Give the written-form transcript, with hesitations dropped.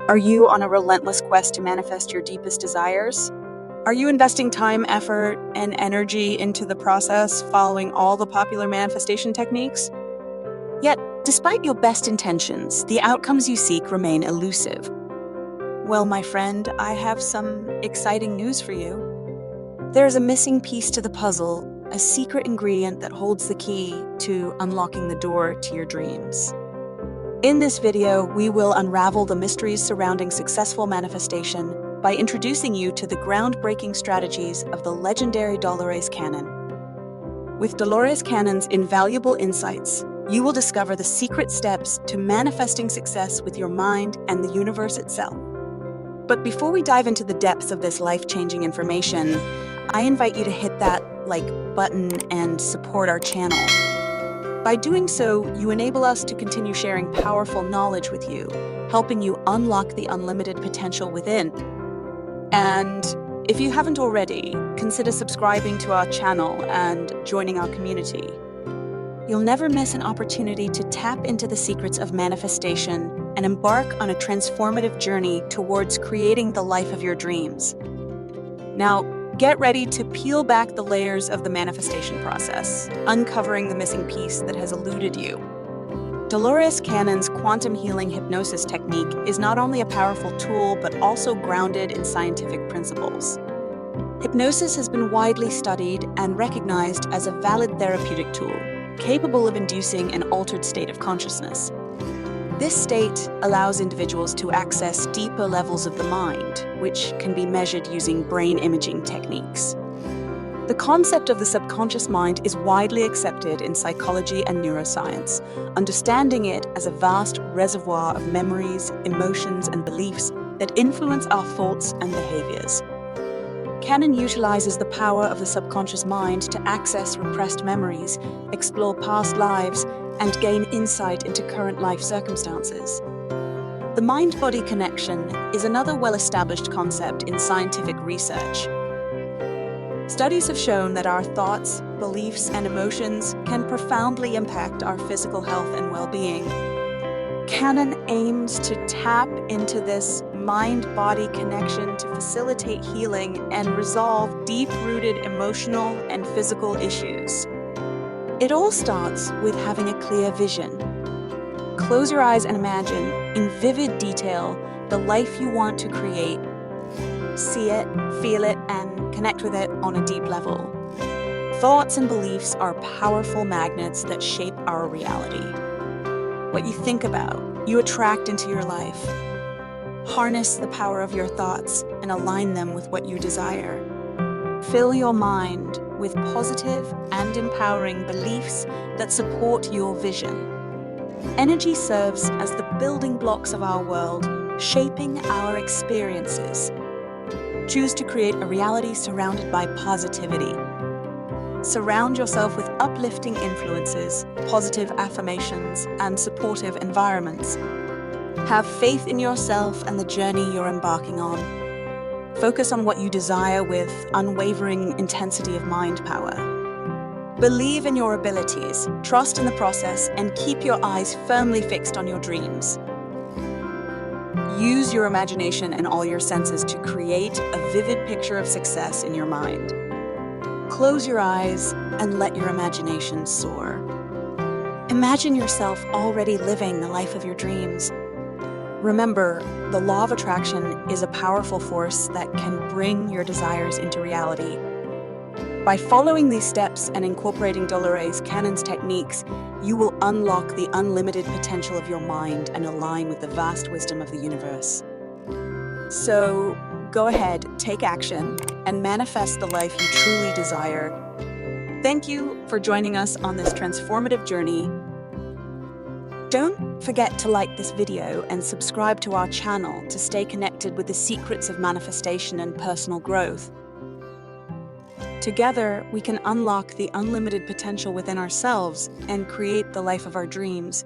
Are you on a relentless quest to manifest your deepest desires? Are you investing time, effort, and energy into the process, following all the popular manifestation techniques? Yet, despite your best intentions, the outcomes you seek remain elusive. Well, my friend, I have some exciting news for you. There is a missing piece to the puzzle, a secret ingredient that holds the key to unlocking the door to your dreams. In this video, we will unravel the mysteries surrounding successful manifestation by introducing you to the groundbreaking strategies of the legendary Dolores Canon. With Dolores Canon's invaluable insights, you will discover the secret steps to manifesting success with your mind and the universe itself. But before we dive into the depths of this life-changing information, I invite you to hit that like button and support our channel. By doing so, you enable us to continue sharing powerful knowledge with you, helping you unlock the unlimited potential within. And if you haven't already, consider subscribing to our channel and joining our community. You'll never miss an opportunity to tap into the secrets of manifestation and embark on a transformative journey towards creating the life of your dreams. Now, get ready to peel back the layers of the manifestation process, uncovering the missing piece that has eluded you. Dolores Canon's quantum healing hypnosis technique is not only a powerful tool, but also grounded in scientific principles. Hypnosis has been widely studied and recognized as a valid therapeutic tool, capable of inducing an altered state of consciousness. This state allows individuals to access deeper levels of the mind, which can be measured using brain imaging techniques. The concept of the subconscious mind is widely accepted in psychology and neuroscience, understanding it as a vast reservoir of memories, emotions, and beliefs that influence our thoughts and behaviors. Canon utilizes the power of the subconscious mind to access repressed memories, explore past lives, and gain insight into current life circumstances. The mind-body connection is another well-established concept in scientific research. Studies have shown that our thoughts, beliefs, and emotions can profoundly impact our physical health and well-being. Canon aims to tap into this mind-body connection to facilitate healing and resolve deep-rooted emotional and physical issues. It all starts with having a clear vision. Close your eyes and imagine, in vivid detail, the life you want to create. See it, feel it, and connect with it on a deep level. Thoughts and beliefs are powerful magnets that shape our reality. What you think about, you attract into your life. Harness the power of your thoughts and align them with what you desire. Fill your mind with positive and empowering beliefs that support your vision. Energy serves as the building blocks of our world, shaping our experiences. Choose to create a reality surrounded by positivity. Surround yourself with uplifting influences, positive affirmations, and supportive environments. Have faith in yourself and the journey you're embarking on. Focus on what you desire with unwavering intensity of mind power. Believe in your abilities, trust in the process, and keep your eyes firmly fixed on your dreams. Use your imagination and all your senses to create a vivid picture of success in your mind. Close your eyes and let your imagination soar. Imagine yourself already living the life of your dreams. Remember, the law of attraction is a powerful force that can bring your desires into reality. By following these steps and incorporating Dolores Canon's techniques, you will unlock the unlimited potential of your mind and align with the vast wisdom of the universe. So, go ahead, take action, and manifest the life you truly desire. Thank you for joining us on this transformative journey. Don't forget to like this video and subscribe to our channel to stay connected with the secrets of manifestation and personal growth. Together, we can unlock the unlimited potential within ourselves and create the life of our dreams.